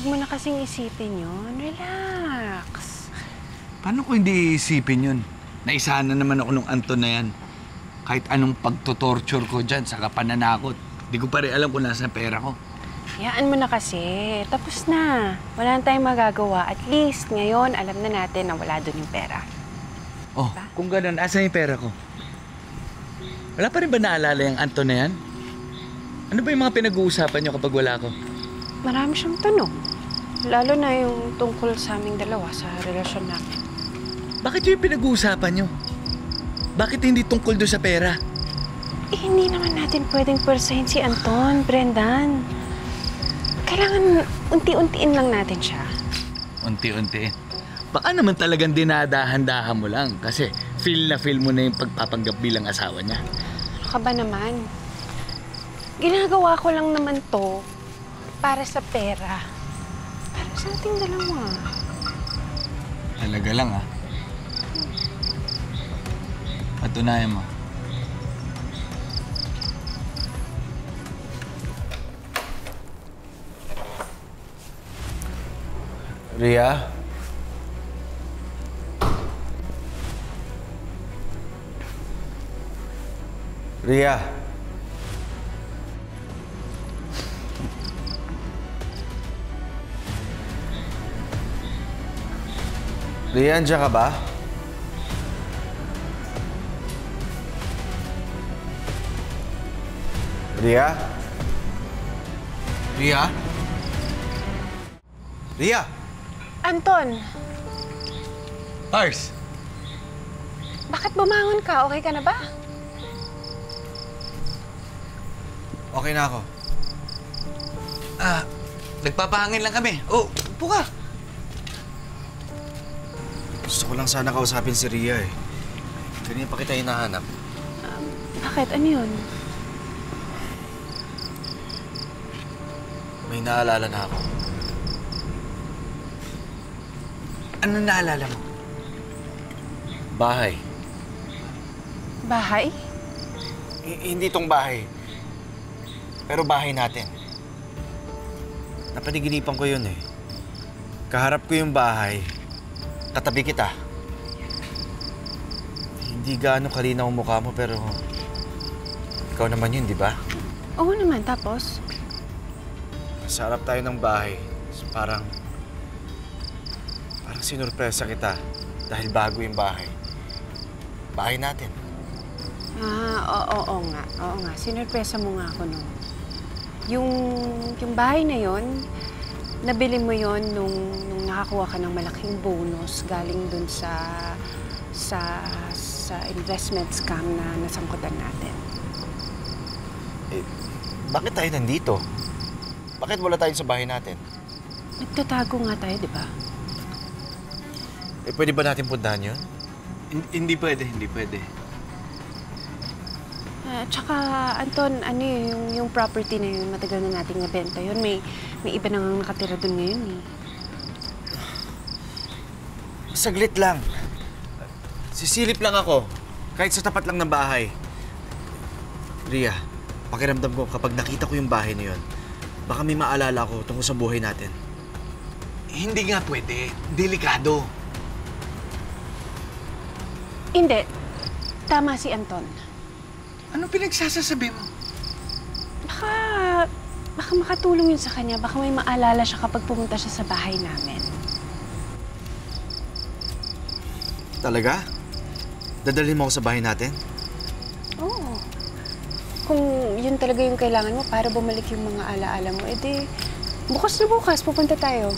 Huwag mo na kasing isipin yun. Relax. Paano ko hindi iisipin yun? Naisahan na naman ako nung Anton na yan. Kahit anong pagtutorture ko dyan sa kapananakot, di ko pa rin alam kung nasa pera ko. Hayaan mo na kasi. Tapos na. Wala na tayong magagawa. At least ngayon, alam na natin na wala doon yung pera. Oh, Diba? kung ganun, asan yung pera ko? Wala pa rin ba naalala yung Anton na yan? Ano ba yung mga pinag-uusapan nyo kapag wala ko? Marami siyang tanong. Lalo na yung tungkol sa aming dalawa, sa relasyon namin. Bakit yung pinag-uusapan nyo? Bakit hindi tungkol doon sa pera? Eh, hindi naman natin pwedeng persahin si Anton, Brendan. Kailangan unti-untiin lang natin siya. Unti-unti. Baka naman talagang dinadahan-dahan mo lang kasi feel na feel mo na yung pagpapanggap bilang asawa niya. Ano ka ba naman? Ginagawa ko lang naman to para sa pera. Para sa ating dalawa. Talaga lang ah. Patunayan mo. Ria? Ria? Ria, andiyan ka ba? Ria? Ria? Ria? Anton, Pars! bakit bumangon ka? Okay ka na ba? Okay na ako. Nagpapahangin lang kami. Oh, upo ka. Gusto ko lang sana kausapin si Ria eh. Ganyan pa kita hinahanap. Bakit? Ano yun? May naalala na ako. Ano naalala mo? Bahay. Bahay? Hindi tong bahay. Pero bahay natin. Napaniginipan ko yun eh. Kaharap ko yung bahay. Katabi kita. Hindi gaano kalinaw ang mukha mo pero ikaw naman yun, di ba? Oo naman, tapos? Sa harap tayo ng bahay. Parang sinurpresa kita dahil bago yung bahay. Bahay natin. Oo nga. Oo nga. Sinurpresa mo nga ako, no? Yung bahay na yon, nabili mo yon nung nakakuha ka ng malaking bonus galing dun sa investment scam na nasangkutan natin. Eh, bakit tayo nandito? Bakit wala tayo sa bahay natin? Nagtatago nga tayo, di ba? Eh, pwede ba natin puntahan yun? Hindi pwede, hindi pwede. Tsaka, Anton, ano yung property na yun, matagal na nating nabenta yun. May iba nang nakatira dun ngayon eh. Saglit lang. Sisilip lang ako. Kahit sa tapat lang ng bahay. Ria, pakiramdam ko kapag nakita ko yung bahay na yun, baka may maalala ko tungkol sa buhay natin. Hindi nga pwede. Delikado. Hindi. Tama si Anton. Ano pinagsasasabi mo? Baka makatulong yun sa kanya. Baka may maalala siya kapag pumunta siya sa bahay namin. Talaga? Dadalhin mo ako sa bahay natin? Oo. Kung yun talaga yung kailangan mo para bumalik yung mga alaala mo, edi bukas na bukas pupunta tayo.